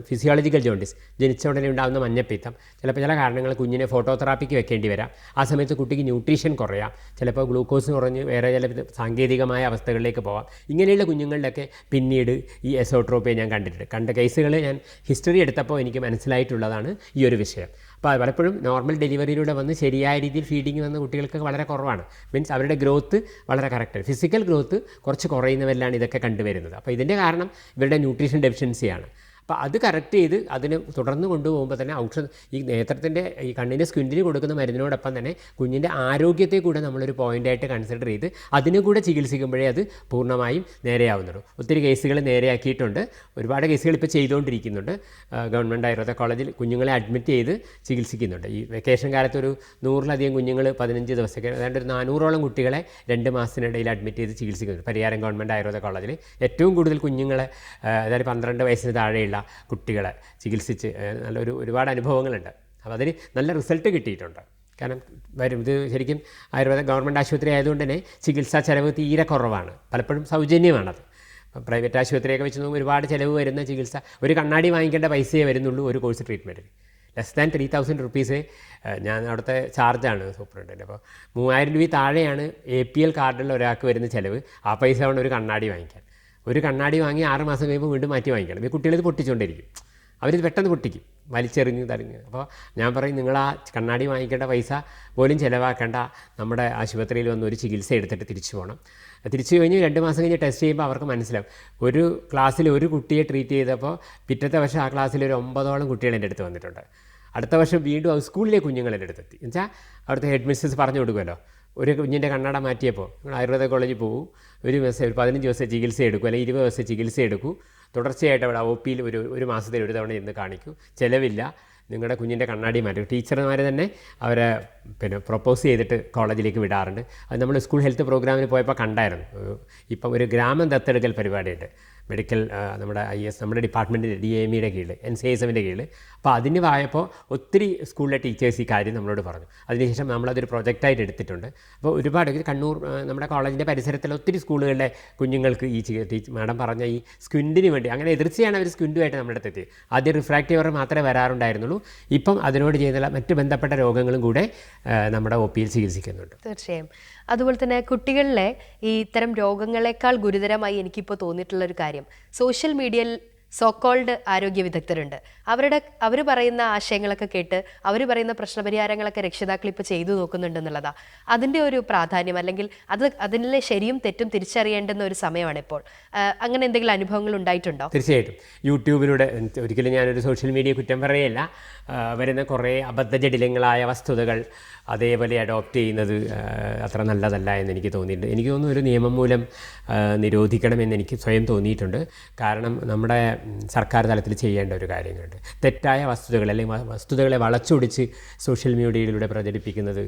ഫിസിയോളജിക്കൽ ജോണ്ടിസ്, ജനിച്ച ഉടനെ ഉണ്ടാകുന്ന മഞ്ഞപ്പിത്തം, ചിലപ്പോൾ ചില കാരണങ്ങൾ കുഞ്ഞിനെ ഫോട്ടോതെറാപ്പിക്ക് വെക്കേണ്ടി വരാം. ആ സമയത്ത് കുട്ടിക്ക് ന്യൂട്രീഷൻ കുറയാം, ചിലപ്പോൾ ഗ്ലൂക്കോസ് കുറഞ്ഞ് വേറെ ചില സാങ്കേതികമായ അവസ്ഥകളിലേക്ക് പോകാം. ഇങ്ങനെയുള്ള കുഞ്ഞുങ്ങളിലൊക്കെ പിന്നീട് ഈ എസോട്രോപ്പിയെ ഞാൻ കണ്ട കേസുകൾ ഞാൻ ഹിസ്റ്ററി എടുത്തപ്പോൾ എനിക്ക് മനസ്സിലായിട്ടുള്ളതാണ് ഈ ഒരു വിഷയം. അപ്പോൾ പലപ്പോഴും നോർമൽ ഡെലിവറിയിലൂടെ വന്ന് ശരിയായ രീതിയിൽ ഫീഡിങ് വന്ന കുട്ടികൾക്ക് വളരെ കുറവാണ്. മീൻസ് അവരുടെ ഗ്രോത്ത് വളരെ കറക്റ്റാണ്. ഫിസിക്കൽ ഗ്രോത്ത് കുറച്ച് കുറയുന്നവരിലാണ് ഇതൊക്കെ കണ്ടുവരുന്നത്. അപ്പോൾ ഇതിൻ്റെ കാരണം ഇവരുടെ ന്യൂട്രീഷൻ ഡെഫിഷ്യൻസിയാണ്. അപ്പോൾ അത് കറക്റ്റ് ചെയ്ത് അതിന് തുടർന്ന് കൊണ്ടുപോകുമ്പോൾ തന്നെ ഈ നേത്രത്തിൻ്റെ ഈ കണ്ണിൻ്റെ സ്ക്വിൻറ്റിന് കൊടുക്കുന്ന മരുന്നിനോടൊപ്പം തന്നെ കുഞ്ഞിൻ്റെ ആരോഗ്യത്തെ കൂടെ നമ്മളൊരു പോയിൻ്റായിട്ട് കൺസിഡർ ചെയ്ത് അതിന് കൂടെ ചികിത്സിക്കുമ്പോഴേ അത് പൂർണ്ണമായും നേരെയാവുന്നുള്ളൂ. ഒത്തിരി കേസുകൾ നേരെയാക്കിയിട്ടുണ്ട്, ഒരുപാട് കേസുകൾ ഇപ്പോൾ ചെയ്തുകൊണ്ടിരിക്കുന്നുണ്ട്. ഗവൺമെൻറ് ആയുർവേദ കോളേജിൽ കുഞ്ഞുങ്ങളെ അഡ്മിറ്റ് ചെയ്ത് ചികിത്സിക്കുന്നുണ്ട്. ഈ വെക്കേഷൻ കാലത്ത് ഒരു 100-ലധികം കുഞ്ഞുങ്ങൾ 15 ദിവസമൊക്കെ, ഏതാണ്ട് ഒരു 400ഓളം കുട്ടികളെ 2 മാസത്തിനിടയിൽ അഡ്മിറ്റ് ചെയ്ത് ചികിത്സിക്കുന്നുണ്ട് പരിയാരം ഗവൺമെൻറ് ആയുർവേദ കോളേജിൽ. ഏറ്റവും കൂടുതൽ കുഞ്ഞുങ്ങളെ, അതായത് 12 വയസ്സിന് താഴെയുള്ള കുട്ടികളെ ചികിത്സിച്ച് ഒരുപാട് അനുഭവങ്ങളുണ്ട്. അപ്പോൾ അതിന് നല്ല റിസൾട്ട് കിട്ടിയിട്ടുണ്ട്. കാരണം ഇത് ശരിക്കും ആയുർവേദ ഗവൺമെൻറ് ആശുപത്രി ആയതുകൊണ്ട് തന്നെ ചികിത്സാ ചിലവ് തീരെ കുറവാണ്, പലപ്പോഴും സൗജന്യമാണത്. പ്രൈവറ്റ് ആശുപത്രിയൊക്കെ വെച്ച് നോക്കുമ്പോൾ ഒരുപാട് ചിലവ് വരുന്ന ചികിത്സ, ഒരു കണ്ണാടി വാങ്ങിക്കേണ്ട പൈസയെ വരുന്നുള്ളൂ ഒരു കോഴ്സ് ട്രീറ്റ്മെൻറ്റിന്. ലെസ് ദാൻ 3000 റുപ്പീസ് ഞാൻ അവിടുത്തെ ചാർജാണ് സൂപ്രണ്ടിൻ്റെ. അപ്പോൾ 3000 രൂപ താഴെയാണ് APL കാർഡുള്ള ഒരാൾക്ക് വരുന്ന ചിലവ്. ആ പൈസ കൊണ്ട് ഒരു കണ്ണാടി വാങ്ങിക്കാൻ, ഒരു കണ്ണാടി വാങ്ങി 6 മാസം കഴിയുമ്പോൾ വീണ്ടും മാറ്റി വാങ്ങിക്കണം. ഈ കുട്ടികളിത് പൊട്ടിച്ചുകൊണ്ടിരിക്കും, അവരിത് പെട്ടെന്ന് പൊട്ടിക്കും, വലിച്ചെറിഞ്ഞ് തരഞ്ഞ്. അപ്പോൾ ഞാൻ പറയും, നിങ്ങൾ ആ കണ്ണാടി വാങ്ങിക്കേണ്ട പൈസ പോലും ചിലവാക്കേണ്ട, നമ്മുടെ ആശുപത്രിയിൽ വന്ന് ഒരു ചികിത്സ എടുത്തിട്ട് തിരിച്ചു പോകണം. തിരിച്ചു കഴിഞ്ഞ് 2 മാസം കഴിഞ്ഞ് ടെസ്റ്റ് ചെയ്യുമ്പോൾ അവർക്ക് മനസ്സിലാവും. ഒരു ക്ലാസ്സിൽ ഒരു കുട്ടിയെ ട്രീറ്റ് ചെയ്തപ്പോൾ പിറ്റത്തെ വർഷം ആ ക്ലാസ്സിൽ ഒരു 9ഓളം കുട്ടികൾ എൻ്റെ അടുത്ത് വന്നിട്ടുണ്ട്. അടുത്ത വർഷം വീണ്ടും സ്കൂളിലെ കുഞ്ഞുങ്ങൾ എൻ്റെ അടുത്തെത്തി. എന്നുവെച്ചാൽ അവിടുത്തെ ഹെഡ് മിസ്സസ് പറഞ്ഞു കൊടുക്കുമല്ലോ, ഒരു കുഞ്ഞിൻ്റെ കണ്ണട മാറ്റിയപ്പോൾ നിങ്ങൾ ആയുർവേദ കോളേജിൽ പോകും, ഒരു 15 ദിവസം ചികിത്സ എടുക്കും, അല്ലെങ്കിൽ 20 ദിവസം ചികിത്സ എടുക്കൂ, തുടർച്ചയായിട്ട് അവിടെ OPയിൽ ഒരു മാസത്തിൽ ഒരു തവണ ഇന്ന് കാണിക്കൂ, ചിലവില്ല, നിങ്ങളുടെ കുഞ്ഞിൻ്റെ കണ്ണാടി മാറ്റും. ടീച്ചർമാർ തന്നെ അവരെ പ്രൊപ്പോസ് ചെയ്തിട്ട് കോളേജിലേക്ക് വിടാറുണ്ട്. അത് നമ്മൾ സ്കൂൾ ഹെൽത്ത് പ്രോഗ്രാമിന് പോയപ്പോൾ കണ്ടായിരുന്നു. ഇപ്പം ഒരു ഗ്രാമം ദത്തെടുക്കൽ പരിപാടിയുണ്ട് മെഡിക്കൽ, നമ്മുടെ നമ്മുടെ ഡിപ്പാർട്ട്മെൻറ്റിൻ്റെ DAMEയുടെ കീഴിൽ, NCSMൻ്റെ കീഴിൽ. അപ്പോൾ അതിന് പോയപ്പോൾ ഒത്തിരി സ്കൂളിലെ ടീച്ചേഴ്സ് ഈ കാര്യം നമ്മളോട് പറഞ്ഞു. അതിനുശേഷം നമ്മളതൊരു പ്രൊജക്റ്റായിട്ട് എടുത്തിട്ടുണ്ട്. അപ്പോൾ ഒരുപാട് കണ്ണൂർ നമ്മുടെ കോളേജിൻ്റെ പരിസരത്തുള്ള ഒത്തിരി സ്കൂളുകളിലെ കുഞ്ഞുങ്ങൾക്ക് ഈ മാഡം പറഞ്ഞ ഈ സ്ക്വിൻറ്റിന് വേണ്ടി, അങ്ങനെ എതിർച്ചയാണ് അവർ സ്ക്വിൻറ്റുമായിട്ട് നമ്മുടെ അടുത്ത് എത്തിയത്. ആദ്യം റിഫ്രാക്റ്റീവർ മാത്രമേ വരാറുണ്ടായിരുന്നുള്ളൂ, ഇപ്പം അതിനോട് ചെയ്തുള്ള മറ്റ് ബന്ധപ്പെട്ട രോഗങ്ങളും കൂടെ നമ്മുടെ OPയിൽ ചികിത്സിക്കുന്നുണ്ട്. തീർച്ചയായും. അതുപോലെ തന്നെ കുട്ടികളിലെ ഈ ഇത്തരം രോഗങ്ങളെക്കാൾ ഗുരുതരമായി എനിക്കിപ്പോൾ തോന്നിയിട്ടുള്ളൊരു കാര്യം, സോഷ്യൽ മീഡിയയിൽ സോക്കോൾഡ് ആരോഗ്യ വിദഗ്ധരുണ്ട്. അവർ പറയുന്ന ആശയങ്ങളൊക്കെ കേട്ട് അവർ പറയുന്ന പ്രശ്നപരിഹാരങ്ങളൊക്കെ രക്ഷിതാക്കൾ ഇപ്പോൾ ചെയ്തു നോക്കുന്നുണ്ടെന്നുള്ളതാണ് അതിൻ്റെ ഒരു പ്രാധാന്യം. അല്ലെങ്കിൽ അതിലെ ശരിയും തെറ്റും തിരിച്ചറിയേണ്ടുന്ന ഒരു സമയമാണ് ഇപ്പോൾ. അങ്ങനെ എന്തെങ്കിലും അനുഭവങ്ങൾ ഉണ്ടായിട്ടുണ്ടോ? തീർച്ചയായിട്ടും. യൂട്യൂബിലൂടെ, ഒരിക്കലും ഞാനൊരു സോഷ്യൽ മീഡിയ കുറ്റം പറയല്ല, വരുന്ന കുറേ അബദ്ധജടിലങ്ങളായ വസ്തുതകൾ അതേപോലെ അഡോപ്റ്റ് ചെയ്യുന്നത് അത്ര നല്ലതല്ല എന്ന് എനിക്ക് തോന്നിയിട്ടുണ്ട്. എനിക്ക് തോന്നുന്നു ഒരു നിയമം മൂലം നിരോധിക്കണമെന്ന് എനിക്ക് സ്വയം തോന്നിയിട്ടുണ്ട്. കാരണം നമ്മുടെ സർക്കാർ തലത്തിൽ ചെയ്യേണ്ട ഒരു കാര്യങ്ങളുണ്ട്. തെറ്റായ വസ്തുതകൾ അല്ലെങ്കിൽ വസ്തുതകളെ വളച്ചൊടിച്ച് സോഷ്യൽ മീഡിയയിലൂടെ പ്രചരിപ്പിക്കുന്നത്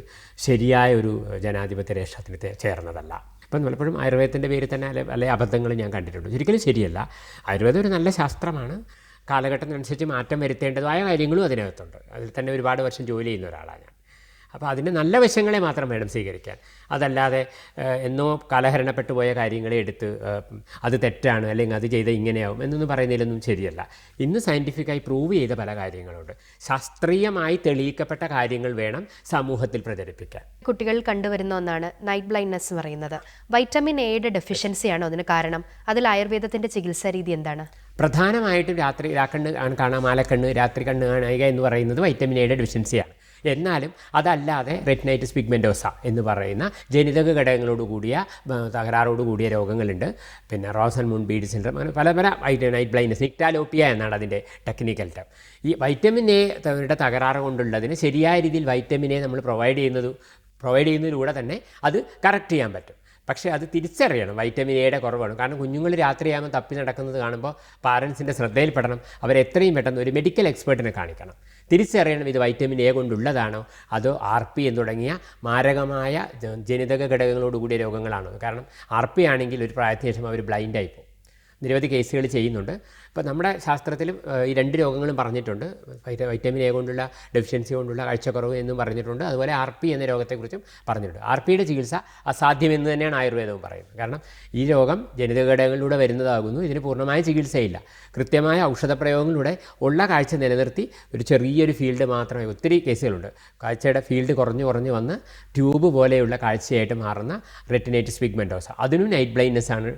ശരിയായ ഒരു ജനാധിപത്യ രാഷ്ട്രത്തിന് ചേർന്നതല്ല. ഇപ്പം പലപ്പോഴും ആയുർവേദത്തിൻ്റെ പേരിൽ തന്നെ അല്ലെങ്കിൽ അബദ്ധങ്ങൾ ഞാൻ കണ്ടിട്ടുണ്ട്. ഒരിക്കലും ശരിയല്ല. ആയുർവേദം ഒരു നല്ല ശാസ്ത്രമാണ്, കാലഘട്ടത്തിനനുസരിച്ച് മാറ്റം വരുത്തേണ്ടതായ കാര്യങ്ങളും അതിനകത്തുണ്ട്. അതിൽ തന്നെ ഒരുപാട് വർഷം ജോലി ചെയ്യുന്ന ഒരാളാണ് ഞാൻ. അപ്പോൾ അതിൻ്റെ നല്ല വശങ്ങളെ മാത്രം വേണം സ്വീകരിക്കാൻ. അതല്ലാതെ എന്നോ കാലഹരണപ്പെട്ടു പോയ കാര്യങ്ങളെ എടുത്ത് അത് തെറ്റാണ് അല്ലെങ്കിൽ അത് ചെയ്ത് ഇങ്ങനെയാവും എന്നൊന്നും പറയുന്നതിലൊന്നും ശരിയല്ല. ഇന്ന് സയൻറ്റിഫിക്കായി പ്രൂവ് ചെയ്ത പല കാര്യങ്ങളുണ്ട്. ശാസ്ത്രീയമായി തെളിയിക്കപ്പെട്ട കാര്യങ്ങൾ വേണം സമൂഹത്തിൽ പ്രചരിപ്പിക്കാൻ. കുട്ടികൾ കണ്ടുവരുന്ന ഒന്നാണ് നൈറ്റ് ബ്ലൈൻഡ്നെസ് എന്ന് പറയുന്നത്. വൈറ്റമിൻ എയുടെ ഡെഫിഷ്യൻസിയാണോ അതിന് കാരണം? അതിൽ ആയുർവേദത്തിൻ്റെ ചികിത്സാ രീതി എന്താണ്? പ്രധാനമായിട്ടും രാത്രി രാക്കണ്ണ് കാണാൻ മാലക്കണ്ണ്, രാത്രി കണ്ണ് കാണുക എന്ന് പറയുന്നത് വൈറ്റമിൻ എയുടെ ഡെഫിഷ്യൻസിയാണ്. എന്നാലും അതല്ലാതെ റെറ്റിനൈറ്റിസ് പിഗ്മെൻറ്റോസ എന്ന് പറയുന്ന ജനിതക ഘടകങ്ങളോട് കൂടിയ തകരാറോട് കൂടിയ രോഗങ്ങളുണ്ട്. പിന്നെ റോസൻ മൂൺ ബീഡ് സിൻഡ്രം, അങ്ങനെ പല പല നൈറ്റ് ബ്ലൈൻഡ്നെസ്, നിക്ടാലോപ്പിയ എന്നാണ് അതിൻ്റെ ടെക്നിക്കൽ ടേം. ഈ വൈറ്റമിൻ എയുടെ തകരാറ് കൊണ്ടുള്ളതിന് ശരിയായ രീതിയിൽ വൈറ്റമിൻ എ നമ്മൾ പ്രൊവൈഡ് ചെയ്യുന്നതിലൂടെ തന്നെ അത് കറക്റ്റ് ചെയ്യാൻ പറ്റും. പക്ഷേ അത് തിരിച്ചറിയണം വൈറ്റമിൻ എയുടെ കുറവാണ്. കാരണം കുഞ്ഞുങ്ങൾ രാത്രിയാകുമ്പോൾ തപ്പി നടക്കുന്നത് കാണുമ്പോൾ പാരൻസിൻ്റെ ശ്രദ്ധയിൽപ്പെടണം. അവരെത്രയും പെട്ടെന്ന് ഒരു മെഡിക്കൽ എക്സ്പേർട്ടിനെ കാണിക്കണം. തിരിച്ചറിയണം ഇത് വൈറ്റമിൻ എ കൊണ്ടുള്ളതാണോ അതോ RP എന്ന് തുടങ്ങിയ മാരകമായ ജനിതക ഘടകങ്ങളോടുകൂടിയ രോഗങ്ങളാണോ. കാരണം RP ആണെങ്കിൽ ഒരു പ്രായത്തിന് ശേഷം അവർ ബ്ലൈൻഡായി പോകും. നിരവധി കേസുകൾ ചെയ്യുന്നുണ്ട്. ഇപ്പോൾ നമ്മുടെ ശാസ്ത്രത്തിലും ഈ 2 രോഗങ്ങളും പറഞ്ഞിട്ടുണ്ട്. വൈറ്റമിൻ എ കൊണ്ടുള്ള ഡെഫിഷ്യൻസി കൊണ്ടുള്ള കാഴ്ചക്കുറവ് എന്നും പറഞ്ഞിട്ടുണ്ട്. അതുപോലെ RP എന്ന രോഗത്തെക്കുറിച്ചും പറഞ്ഞിട്ടുണ്ട്. RPയുടെ ചികിത്സ അസാധ്യമെന്ന് തന്നെയാണ് ആയുർവേദവും പറയുന്നത്. കാരണം ഈ രോഗം ജനിതക ഘടകങ്ങളിലൂടെ വരുന്നതാകുന്നു. ഇതിന് പൂർണ്ണമായ ചികിത്സയില്ല. കൃത്യമായ ഔഷധപ്രയോഗങ്ങളിലൂടെ ഉള്ള കാഴ്ച നിലനിർത്തി ഒരു ചെറിയൊരു ഫീൽഡ് മാത്രമേ, ഒത്തിരി കേസുകളുണ്ട്, കാഴ്ചയുടെ ഫീൽഡ് കുറഞ്ഞു വന്ന് ട്യൂബ് പോലെയുള്ള കാഴ്ചയായിട്ട് മാറുന്ന റെറ്റിനൈറ്റിസ് പിഗ്മെൻറ്റോസ. അതിനും നൈറ്റ് ബ്ലൈൻഡ്നെസ് ആണ്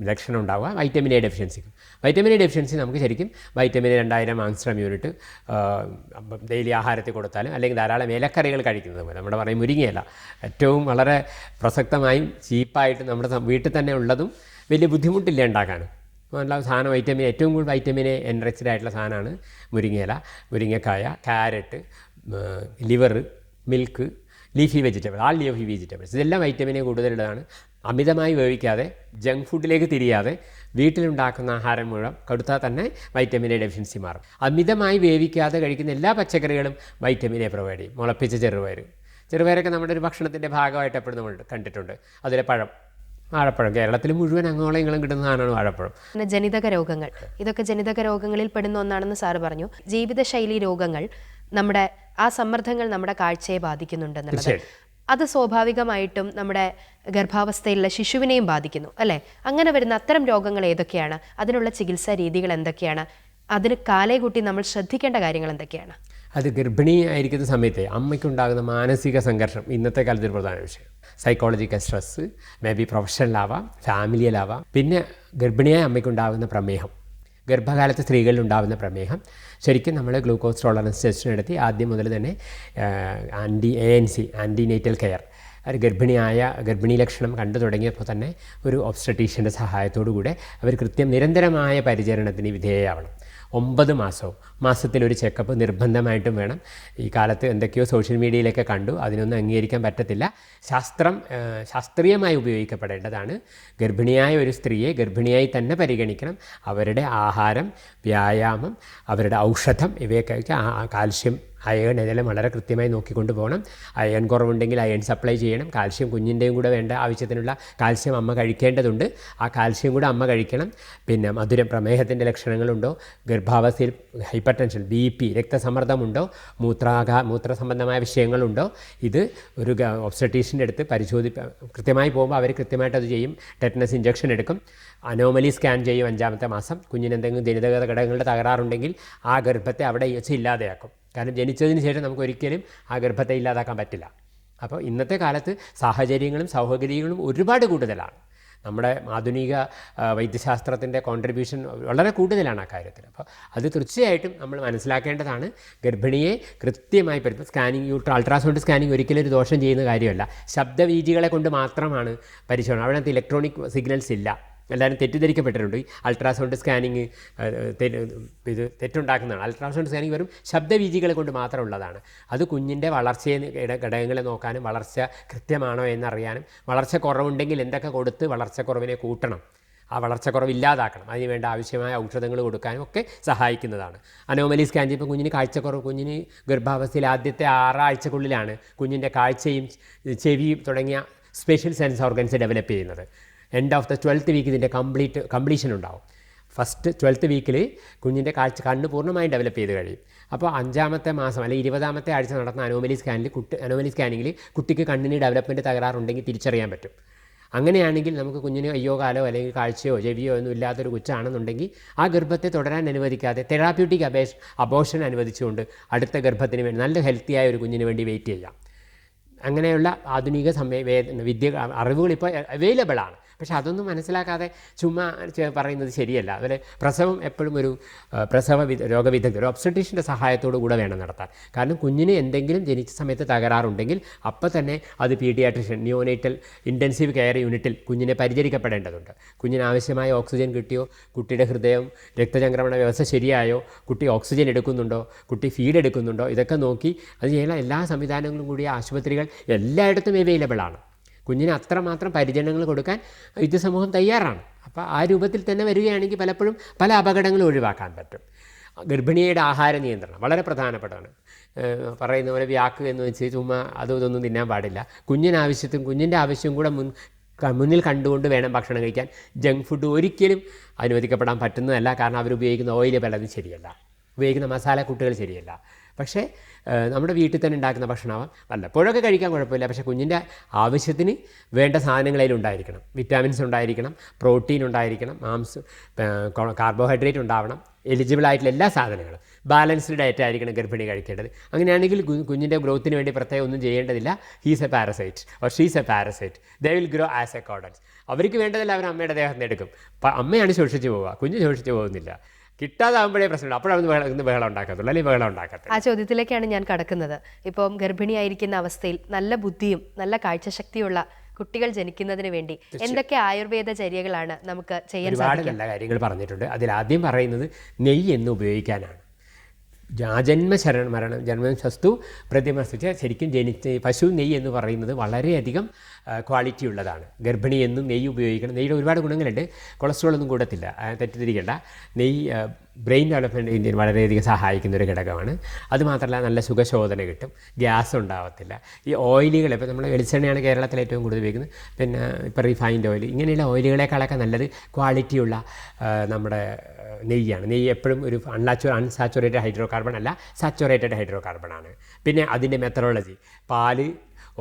ലക്ഷണം ഉണ്ടാവുക. വൈറ്റമിൻ എ ഡെഫിഷ്യൻസിക്കും. വൈറ്റമിൻ എ ഡെഫിഷ്യൻസി നമുക്ക് ശരിക്കും വൈറ്റമിൻ 2000 ആങ്സ്ട്രം യൂണിറ്റ് ഡെയിലി ആഹാരത്തിൽ കൊടുത്താലും അല്ലെങ്കിൽ ധാരാളം ഇലക്കറികൾ കഴിക്കുന്നത് പോലെ, നമ്മുടെ പറയും മുരിങ്ങയില ഏറ്റവും വളരെ പ്രസക്തമായും ചീപ്പായിട്ട് നമ്മുടെ വീട്ടിൽ തന്നെ ഉള്ളതും വലിയ ബുദ്ധിമുട്ടില്ല ഉണ്ടാക്കാനും നല്ല സാധനം. വൈറ്റമിൻ ഏറ്റവും കൂടുതൽ വൈറ്റമിൻ എ എൻറിച്ച്ഡ് ആയിട്ടുള്ള സാധനമാണ് മുരിങ്ങയില, മുരിങ്ങക്കായ, carrot, liver, milk, leafy vegetables ഇതെല്ലാം വൈറ്റമിൻ എ കൂടുതലുള്ളതാണ്. അമിതമായി വേവിക്കാതെ ജങ്ക് ഫുഡിലേക്ക് തിരിയാതെ വീട്ടിലുണ്ടാക്കുന്ന ആഹാരം മുഴുവൻ കൊടുത്താൽ തന്നെ വൈറ്റമിൻ എ ഡെഫിഷ്യൻസി മാറും. അമിതമായി വേവിക്കാതെ കഴിക്കുന്ന എല്ലാ പച്ചക്കറികളും വൈറ്റമിൻ എ പ്രൊവൈഡ് ചെയ്യും. മുളപ്പിച്ച ചെറുപയറൊക്കെ നമ്മുടെ ഒരു ഭക്ഷണത്തിൻ്റെ ഭാഗമായിട്ട് എപ്പോഴും നമ്മൾ കണ്ടിട്ടുണ്ട്. അതിലെ വാഴപ്പഴം കേരളത്തിൽ മുഴുവൻ അങ്ങോളം ഇങ്ങളും കിട്ടുന്ന സാധനമാണ് വാഴപ്പഴം. ജനിതക രോഗങ്ങൾ, ഇതൊക്കെ ജനിതക രോഗങ്ങളിൽ പെടുന്ന ഒന്നാണെന്ന് സാറ് പറഞ്ഞു. ജീവിതശൈലി രോഗങ്ങൾ, നമ്മുടെ ആ സമ്മർദ്ദങ്ങൾ നമ്മുടെ കാഴ്ചയെ ബാധിക്കുന്നുണ്ടെന്നുള്ളത്, അത് സ്വാഭാവികമായിട്ടും നമ്മുടെ ഗർഭാവസ്ഥയിലുള്ള ശിശുവിനെയും ബാധിക്കുന്നു അല്ലേ? അങ്ങനെ വരുന്ന അത്തരം രോഗങ്ങൾ ഏതൊക്കെയാണ്? അതിനുള്ള ചികിത്സാ രീതികൾ എന്തൊക്കെയാണ്? അതിന് കാലേകൂട്ടി നമ്മൾ ശ്രദ്ധിക്കേണ്ട കാര്യങ്ങൾ എന്തൊക്കെയാണ്? അത് ഗർഭിണി ആയിരിക്കുന്ന സമയത്ത് അമ്മയ്ക്കുണ്ടാകുന്ന മാനസിക സംഘർഷം ഇന്നത്തെ കാലത്ത് ഒരു പ്രധാന വിഷയം. സൈക്കോളജിക്കൽ സ്ട്രെസ്സ്, മേ ബി പ്രൊഫഷണലാവാം, ഫാമിലിയിലാവാം. പിന്നെ ഗർഭിണിയായ അമ്മയ്ക്കുണ്ടാകുന്ന പ്രമേഹം, ഗർഭകാലത്ത് സ്ത്രീകളിലുണ്ടാകുന്ന പ്രമേഹം ശരിക്കും നമ്മൾ ഗ്ലൂക്കോസ് ടോളറൻസ് ടെസ്റ്റ് നടത്തി ആദ്യം മുതൽ തന്നെ ANC ആൻറ്റിനേറ്റൽ കെയർ, ഗർഭിണി ലക്ഷണം കണ്ടു തുടങ്ങിയപ്പോൾ തന്നെ ഒരു ഒബ്സ്റ്ററ്റീഷ്യൻ്റെ സഹായത്തോടു കൂടെ അവർ നിരന്തരമായ പരിചരണത്തിന് വിധേയമാവണം. 9 മാസത്തിലൊരു ചെക്കപ്പ് നിർബന്ധമായിട്ടും വേണം. ഈ കാലത്ത് എന്തൊക്കെയോ സോഷ്യൽ മീഡിയയിലൊക്കെ കണ്ടു, അതിനൊന്നും അംഗീകരിക്കാൻ പറ്റത്തില്ല. ശാസ്ത്രീയമായി ഉപയോഗിക്കപ്പെടേണ്ടതാണ്. ഗർഭിണിയായ ഒരു സ്ത്രീയെ ഗർഭിണിയായി തന്നെ പരിഗണിക്കണം. അവരുടെ ആഹാരം, വ്യായാമം, അവരുടെ ഔഷധം ഇവയൊക്കെ കാൽഷ്യം, അയൺ ഇതെല്ലാം വളരെ കൃത്യമായി നോക്കിക്കൊണ്ട് പോകണം. അയൺ കുറവുണ്ടെങ്കിൽ അയൺ സപ്ലൈ ചെയ്യണം. കാൽഷ്യം കുഞ്ഞിൻ്റെയും കൂടെ വേണ്ട ആവശ്യത്തിനുള്ള കാൽഷ്യം അമ്മ കഴിക്കേണ്ടതുണ്ട്. ആ കാൽഷ്യം കൂടെ അമ്മ കഴിക്കണം. പിന്നെ മധുരം, പ്രമേഹത്തിൻ്റെ ലക്ഷണങ്ങളുണ്ടോ, ഗർഭാവസ്ഥയിൽ ഹൈപ്പർ ടെൻഷൻ, BP, രക്തസമ്മർദ്ദമുണ്ടോ, മൂത്ര സംബന്ധമായ വിഷയങ്ങളുണ്ടോ, ഇത് ഒരു ഒബ്സ്റ്ററ്റീഷ്യൻ്റെ അടുത്ത് കൃത്യമായി പോകുമ്പോൾ അവർ കൃത്യമായിട്ട് അത് ചെയ്യും. ടെറ്റനസ് ഇഞ്ചക്ഷൻ എടുക്കും. അനോമലി സ്കാൻ ചെയ്യും 5ാമത്തെ മാസം. കുഞ്ഞിന് എന്തെങ്കിലും ജനിതക ഘടകങ്ങളുടെ തകരാറുണ്ടെങ്കിൽ ആ ഗർഭത്തെ അവിടെ വെച്ച് ഇല്ലാതെയാക്കും. കാരണം ജനിച്ചതിന് ശേഷം നമുക്ക് ഒരിക്കലും ആ ഗർഭത്തെ ഇല്ലാതാക്കാൻ പറ്റില്ല. അപ്പോൾ ഇന്നത്തെ കാലത്ത് സാഹചര്യങ്ങളും സൗകര്യങ്ങളും ഒരുപാട് കൂടുതലാണ്. നമ്മുടെ ആധുനിക വൈദ്യശാസ്ത്രത്തിൻ്റെ കോൺട്രിബ്യൂഷൻ വളരെ കൂടുതലാണ് ആ കാര്യത്തിൽ. അപ്പോൾ അത് തീർച്ചയായിട്ടും നമ്മൾ മനസ്സിലാക്കേണ്ടതാണ്. ഗർഭിണിയെ കൃത്യമായി അൾട്രാസൗണ്ട് സ്കാനിങ് ഒരിക്കലും ഒരു ദോഷം ചെയ്യുന്ന കാര്യമല്ല. ശബ്ദവീചികളെ കൊണ്ട് മാത്രമാണ് പരിശോധന. അവിടെ ഇലക്ട്രോണിക് സിഗ്നൽസ് ഇല്ല. എല്ലാവരും തെറ്റിദ്ധരിക്കപ്പെട്ടിട്ടുണ്ട്. ഈ അൾട്രാസൗണ്ട് സ്കാനിങ് ഇത് തെറ്റുണ്ടാക്കുന്നതാണ്. അൾട്രാസൗണ്ട് സ്കാനിങ് വെറും ശബ്ദവീചികളെ കൊണ്ട് മാത്രമുള്ളതാണ്. അത് കുഞ്ഞിൻ്റെ ഘടകങ്ങളെ നോക്കാനും വളർച്ച കൃത്യമാണോ എന്നറിയാനും വളർച്ച കുറവുണ്ടെങ്കിൽ എന്തൊക്കെ കൊടുത്ത് വളർച്ചക്കുറവിനെ കൂട്ടണം, ആ വളർച്ചക്കുറവ് ഇല്ലാതാക്കണം, അതിന് വേണ്ട ആവശ്യമായ ഔഷധങ്ങൾ കൊടുക്കാനും ഒക്കെ സഹായിക്കുന്നതാണ്. അനോമലി സ്കാൻ ചെയ്യുമ്പോൾ കുഞ്ഞിന് കാഴ്ചക്കുറവ്, കുഞ്ഞിന് ഗർഭാവസ്ഥയിൽ ആദ്യത്തെ 6 ആഴ്ചക്കുള്ളിലാണ് കുഞ്ഞിൻ്റെ കാഴ്ചയും ചെവിയും തുടങ്ങിയ സ്പെഷ്യൽ സെൻസ് ഓർഗൻസ് ഡെവലപ്പ് ചെയ്യുന്നത്. End of the 12th week ഇതിൻ്റെ കംപ്ലീഷൻ ഉണ്ടാവും. ഫസ്റ്റ് 12th വീക്കിൽ കുഞ്ഞിൻ്റെ കണ്ണ് പൂർണ്ണമായും ഡെവലപ്പ് ചെയ്ത് കഴിയും. അപ്പോൾ 5-ാമത്തെ മാസം അല്ലെങ്കിൽ 20-ാമത്തെ ആഴ്ച നടത്തുന്ന അനോമലി സ്കാനിങ്ങിൽ കുട്ടിക്ക് കണ്ണിന് ഡെവലപ്മെൻറ്റ് തകരാറുണ്ടെങ്കിൽ തിരിച്ചറിയാൻ പറ്റും. അങ്ങനെയാണെങ്കിൽ നമുക്ക് കുഞ്ഞിന് അയ്യോ കാലോ അല്ലെങ്കിൽ കാഴ്ചയോ ചെവിയോ ഒന്നും ഇല്ലാത്തൊരു കൊച്ചാണെന്നുണ്ടെങ്കിൽ ആ ഗർഭത്തെ തുടരാൻ അനുവദിക്കാതെ തെറാപ്യൂട്ടിക് അബോർഷൻ അനുവദിച്ചുകൊണ്ട് അടുത്ത ഗർഭത്തിന് വേണ്ടി നല്ല ഹെൽത്തിയായ ഒരു കുഞ്ഞിന് വേണ്ടി വെയിറ്റ് ചെയ്യാം. അങ്ങനെയുള്ള ആധുനിക അറിവുകൾ ഇപ്പോൾ അവൈലബിൾ ആണ്. പക്ഷെ അതൊന്നും മനസ്സിലാക്കാതെ ചുമ്മാ പറയുന്നത് ശരിയല്ല. അതുപോലെ പ്രസവം എപ്പോഴും ഒരു രോഗവിദഗ്ധർ ഒരു ഒബ്സ്റ്റട്രീഷ്യൻ്റെ സഹായത്തോടു കൂടെ വേണം നടത്താൻ. കാരണം കുഞ്ഞിന് എന്തെങ്കിലും ജനിച്ച സമയത്ത് തകരാറുണ്ടെങ്കിൽ അപ്പോൾ തന്നെ അത് പീഡിയാട്രിഷ്യൻ നിയോനേറ്റൽ ഇൻറ്റൻസീവ് കെയർ യൂണിറ്റിൽ കുഞ്ഞിനെ പരിചരിക്കപ്പെടേണ്ടതുണ്ട്. കുഞ്ഞിന് ആവശ്യമായ ഓക്സിജൻ കിട്ടിയോ, കുട്ടിയുടെ ഹൃദയം രക്തചംക്രമണ വ്യവസ്ഥ ശരിയായോ, കുട്ടി ഓക്സിജൻ എടുക്കുന്നുണ്ടോ, കുട്ടി ഫീഡ് എടുക്കുന്നുണ്ടോ, ഇതൊക്കെ നോക്കി അത് ചെയ്യുന്ന എല്ലാ സംവിധാനങ്ങളും കൂടിയ ആശുപത്രികൾ എല്ലായിടത്തും അവൈലബിൾ ആണ്. കുഞ്ഞിന് അത്രമാത്രം പരിചരണങ്ങൾ കൊടുക്കാൻ യുദ്ധസമൂഹം തയ്യാറാണ്. അപ്പോൾ ആ രൂപത്തിൽ തന്നെ വരികയാണെങ്കിൽ പലപ്പോഴും പല അപകടങ്ങളും ഒഴിവാക്കാൻ പറ്റും. ഗർഭിണിയുടെ ആഹാര നിയന്ത്രണം വളരെ പ്രധാനപ്പെട്ടതാണ്. പറയുന്ന പോലെ വ്യാക്ക് എന്ന് വെച്ച് ചുമ്മാ ഇതൊന്നും തിന്നാൻ പാടില്ല. കുഞ്ഞിൻ്റെ ആവശ്യം കൂടെ മുന്നിൽ കണ്ടുകൊണ്ട് വേണം ഭക്ഷണം കഴിക്കാൻ. ജങ്ക് ഫുഡ് ഒരിക്കലും അനുവദിക്കപ്പെടാൻ പറ്റുന്നതല്ല. കാരണം അവരുപയോഗിക്കുന്ന ഓയിൽ പലതും ശരിയല്ല, ഉപയോഗിക്കുന്ന മസാലക്കൂട്ടുകൾ ശരിയല്ല. പക്ഷേ നമ്മുടെ വീട്ടിൽ തന്നെ ഉണ്ടാക്കുന്ന ഭക്ഷണമാവാം വല്ലപ്പോഴൊക്കെ കഴിക്കാൻ കുഴപ്പമില്ല. പക്ഷേ കുഞ്ഞിൻ്റെ ആവശ്യത്തിന് വേണ്ട സാധനങ്ങൾ അതിലുണ്ടായിരിക്കണം. വിറ്റാമിൻസ് ഉണ്ടായിരിക്കണം, പ്രോട്ടീൻ ഉണ്ടായിരിക്കണം, കാർബോഹൈഡ്രേറ്റ് ഉണ്ടാവണം, എലിജിബിൾ ആയിട്ടുള്ള എല്ലാ സാധനങ്ങളും ബാലൻസ്ഡ് ഡയറ്റ് ആയിരിക്കണം ഗർഭിണി കഴിക്കേണ്ടത്. അങ്ങനെയാണെങ്കിൽ കുഞ്ഞിൻ്റെ ഗ്രോത്തിന് വേണ്ടി പ്രത്യേകം ഒന്നും ചെയ്യേണ്ടതില്ല. He's A parasite or she's A parasite, they will grow as accordance. അവർക്ക് വേണ്ടതല്ല അവർ അമ്മയുടെ ദേഹത്ത് എടുക്കും. അമ്മയാണ് ശോഷിച്ച് പോവുക, കുഞ്ഞ് ശോഷിച്ച് പോകുന്നില്ല. കിട്ടാതാകുമ്പോഴേ പ്രശ്നമുണ്ട്. അപ്പോഴാണ് ബഹളം ഉണ്ടാക്കത്തുള്ളൂ, അല്ലെങ്കിൽ ബഹളം ഉണ്ടാക്കത്തില്ല. ആ ചോദ്യത്തിലേക്കാണ് ഞാൻ കടക്കുന്നത്. ഇപ്പം ഗർഭിണിയായിരിക്കുന്ന അവസ്ഥയിൽ നല്ല ബുദ്ധിയും നല്ല കാഴ്ചശക്തിയുള്ള കുട്ടികൾ ജനിക്കുന്നതിന് വേണ്ടി എന്തൊക്കെ ആയുർവേദ ചര്യകളാണ് നമുക്ക് ചെയ്യാൻ സാധിക്കുക? ഒരുപാട് നല്ല കാര്യങ്ങൾ പറഞ്ഞിട്ടുണ്ട്. അതിലാദ്യം പറയുന്നത് നെയ്യ് എന്ന് ഉപയോഗിക്കാനാണ്. ജന്മം ശസ്തു പ്രതിമസ്തുച്ച ശരിക്കും പശു നെയ്യ് എന്ന് പറയുന്നത് വളരെയധികം ക്വാളിറ്റി ഉള്ളതാണ്. ഗർഭിണി എന്നും നെയ്യ് ഉപയോഗിക്കണം. നെയ്യുടെ ഒരുപാട് ഗുണങ്ങളുണ്ട്, കൊളസ്ട്രോളൊന്നും കൂടത്തില്ല, തെറ്റിദ്ധരിക്കേണ്ട. നെയ്യ് ബ്രെയിൻ ഡെവലപ്മെൻറ്റിന് വളരെയധികം സഹായിക്കുന്ന ഒരു ഘടകമാണ്. അതുമാത്രമല്ല നല്ല സുഖശോധന കിട്ടും, ഗ്യാസ് ഉണ്ടാവത്തില്ല. ഈ ഓയിലുകൾ ഇപ്പോൾ നമ്മൾ വെളിച്ചെണ്ണയാണ് കേരളത്തിൽ ഏറ്റവും കൂടുതൽ ഉപയോഗിക്കുന്നത്. പിന്നെ ഇപ്പോൾ റിഫൈൻഡ് ഓയിൽ, ഇങ്ങനെയുള്ള ഓയിലുകളെക്കാളൊക്കെ നല്ലത് ക്വാളിറ്റിയുള്ള നമ്മുടെ നെയ്യാണ്. നെയ്യ് എപ്പോഴും ഒരു അൺസാച്ചുറേറ്റഡ് ഹൈഡ്രോ കാർബൺ അല്ല, സാച്ചുറേറ്റഡ് ഹൈഡ്രോ കാർബൺ ആണ്. പിന്നെ അതിൻ്റെ മെത്തഡോളജി, പാല്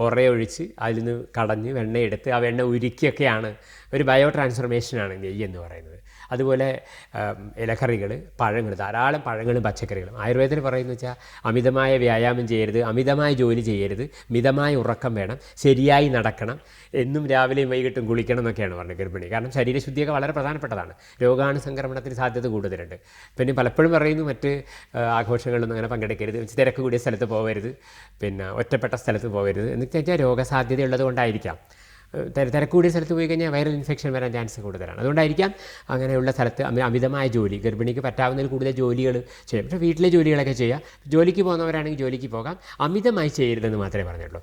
ഉറയൊഴിച്ച് അതിൽ നിന്ന് കടഞ്ഞ് വെണ്ണയെടുത്ത് ആ വെണ്ണ ഉരുക്കിയൊക്കെയാണ് ഒരു ബയോ ട്രാൻസ്ഫോർമേഷനാണ് നെയ്യ് എന്ന് പറയുന്നത്. അതുപോലെ ഇലക്കറികൾ, പഴങ്ങൾ, ധാരാളം പഴങ്ങളും പച്ചക്കറികളും. ആയുർവേദത്തിൽ പറയുന്നത് വെച്ചാൽ അമിതമായ വ്യായാമം ചെയ്യരുത്, അമിതമായ ജോലി ചെയ്യരുത്, മിതമായ ഉറക്കം വേണം, ശരിയായി നടക്കണം, എന്നും രാവിലെയും വൈകിട്ടും കുളിക്കണം എന്നൊക്കെയാണ് പറഞ്ഞത് ഗർഭിണി. കാരണം ശരീരശുദ്ധിയൊക്കെ വളരെ പ്രധാനപ്പെട്ടതാണ്. രോഗാണുസംക്രമണത്തിന് സാധ്യത കൂടുതലുണ്ട്. പിന്നെ പലപ്പോഴും പറയുന്നു മറ്റ് ആഘോഷങ്ങളിലൊന്നും അങ്ങനെ പങ്കെടുക്കരുത്, തിരക്ക് കൂടിയ സ്ഥലത്ത് പോകരുത്, പിന്നെ ഒറ്റപ്പെട്ട സ്ഥലത്ത് പോകരുത് എന്ന് വെച്ചാൽ രോഗസാധ്യത ഉള്ളത് കൊണ്ടായിരിക്കാം. തിരക്കൂടിയ സ്ഥലത്ത് പോയി കഴിഞ്ഞാൽ വൈറൽ ഇൻഫെക്ഷൻ വരാൻ ചാൻസ് കൂടുതലാണ്. അതുകൊണ്ടായിരിക്കാം അങ്ങനെയുള്ള സ്ഥലത്ത് അമിതമായ ജോലി, ഗർഭിണിക്ക് പറ്റാവുന്നതിൽ കൂടുതൽ ജോലികൾ ചെയ്യാം. പക്ഷേ വീട്ടിലെ ജോലികളൊക്കെ ചെയ്യാം. ജോലിക്ക് പോകുന്നവരാണെങ്കിൽ ജോലിക്ക് പോകാം, അമിതമായി ചെയ്യരുതെന്ന് മാത്രമേ പറഞ്ഞുള്ളൂ.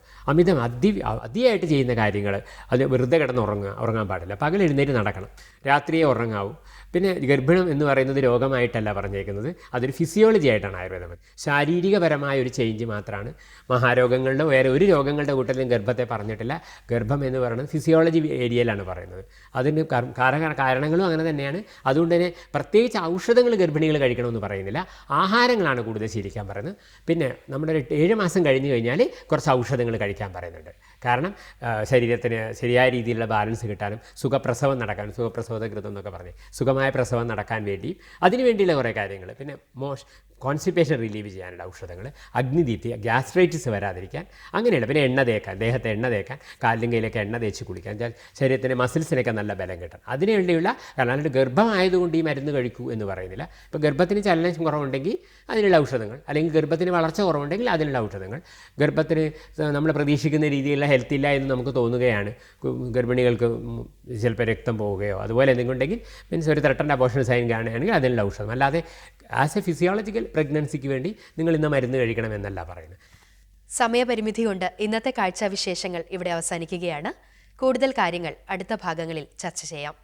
അതിയായിട്ട് ചെയ്യുന്ന കാര്യങ്ങൾ അത് വെറുതെ ഉറങ്ങാൻ പാടില്ല. പകൽ എഴുന്നേറ്റ് നടക്കണം, രാത്രിയെ ഉറങ്ങാവൂ. പിന്നെ ഗർഭിണം എന്ന് പറയുന്നത് രോഗമായിട്ടല്ല പറഞ്ഞേക്കുന്നത്, അതൊരു ഫിസിയോളജി ആയിട്ടാണ് ആയുർവേദം. ശാരീരികപരമായ ഒരു ചേഞ്ച് മാത്രമാണ്. മഹാരോഗങ്ങളുടെ വേറെ ഒരു രോഗങ്ങളുടെ കൂട്ടത്തിലും ഗർഭത്തെ പറഞ്ഞിട്ടില്ല. ഗർഭം എന്ന് പറയുന്നത് ഫിസിയോളജി ഏരിയയിലാണ് പറയുന്നത്. അതിന് കാരണങ്ങളും അങ്ങനെ തന്നെയാണ്. അതുകൊണ്ട് തന്നെ പ്രത്യേകിച്ച് ഔഷധങ്ങൾ ഗർഭിണികൾ കഴിക്കണമെന്ന് പറയുന്നില്ല, ആഹാരങ്ങളാണ് കൂടുതൽ ശീലിക്കാൻ പറയുന്നത്. പിന്നെ നമ്മുടെ 7 മാസം കഴിഞ്ഞ് കഴിഞ്ഞാൽ കുറച്ച് ഔഷധങ്ങൾ കഴിക്കാൻ പറയുന്നുണ്ട്. കാരണം ശരീരത്തിന് ശരിയായ രീതിയിലുള്ള ബാലൻസ് കിട്ടാനും സുഖപ്രസവം നടക്കാനും, സുഖപ്രസവതകൃതം എന്നൊക്കെ പറഞ്ഞ് സുഖമായ പ്രസവം നടക്കാൻ വേണ്ടി അതിന് വേണ്ടിയുള്ള കുറേ കാര്യങ്ങൾ. പിന്നെ കോൺസ്റ്റിപ്പേഷൻ റിലീവ് ചെയ്യാനുള്ള ഔഷധങ്ങൾ, അഗ്നിദീപ്തി, ഗ്യാസ്ട്രൈറ്റിസ് വരാതിരിക്കാൻ, അങ്ങനെയുള്ള. പിന്നെ എണ്ണ തേക്കാൻ, ദേഹത്തെ എണ്ണ തേക്കാൻ, കാലിലും കയ്യിലൊക്കെ എണ്ണ തേച്ച് കുളിക്കാൻ, ശരീരത്തിൻ്റെ മസിൽസിനൊക്കെ നല്ല ബലം കിട്ടാൻ, അതിനുവേണ്ടിയുള്ള. കാരണം അതിൻ്റെ ഗർഭമായതുകൊണ്ട് ഈ മരുന്ന് കഴിക്കൂ എന്ന് പറയുന്നില്ല. ഇപ്പോൾ ഗർഭത്തിന് ചലനം കുറവുണ്ടെങ്കിൽ അതിനുള്ള ഔഷധങ്ങൾ, അല്ലെങ്കിൽ ഗർഭത്തിന് വളർച്ച കുറവുണ്ടെങ്കിൽ അതിനുള്ള ഔഷധങ്ങൾ. ഗർഭത്തിന് നമ്മൾ പ്രതീക്ഷിക്കുന്ന രീതിയിലുള്ള ഹെൽത്ത് ഇല്ല എന്ന് നമുക്ക് തോന്നുകയാണ്, ഗർഭിണികൾക്ക് ചിലപ്പോൾ രക്തം പോവുകയോ അതുപോലെ എന്തെങ്കിലും ഉണ്ടെങ്കിൽ, മീൻസ് ഒരു ത്രട്ടൻ്റെ അബോർഷൻ സൈൻ കാണുകയാണെങ്കിൽ അതിനുള്ള ഔഷധം. അല്ലാതെ ആസ് എ ഫിസിയോളജിക്കൽ പ്രഗ്നൻസിക്ക് വേണ്ടി നിങ്ങൾ ഇന്ന് മരുന്ന് കഴിക്കണമെന്നല്ല പറയുന്നത്. സമയപരിമിതി കൊണ്ട് ഇന്നത്തെ കാഴ്ചാവിശേഷങ്ങൾ ഇവിടെ അവസാനിക്കുകയാണ്. കൂടുതൽ കാര്യങ്ങൾ അടുത്ത ഭാഗങ്ങളിൽ ചർച്ച ചെയ്യാം.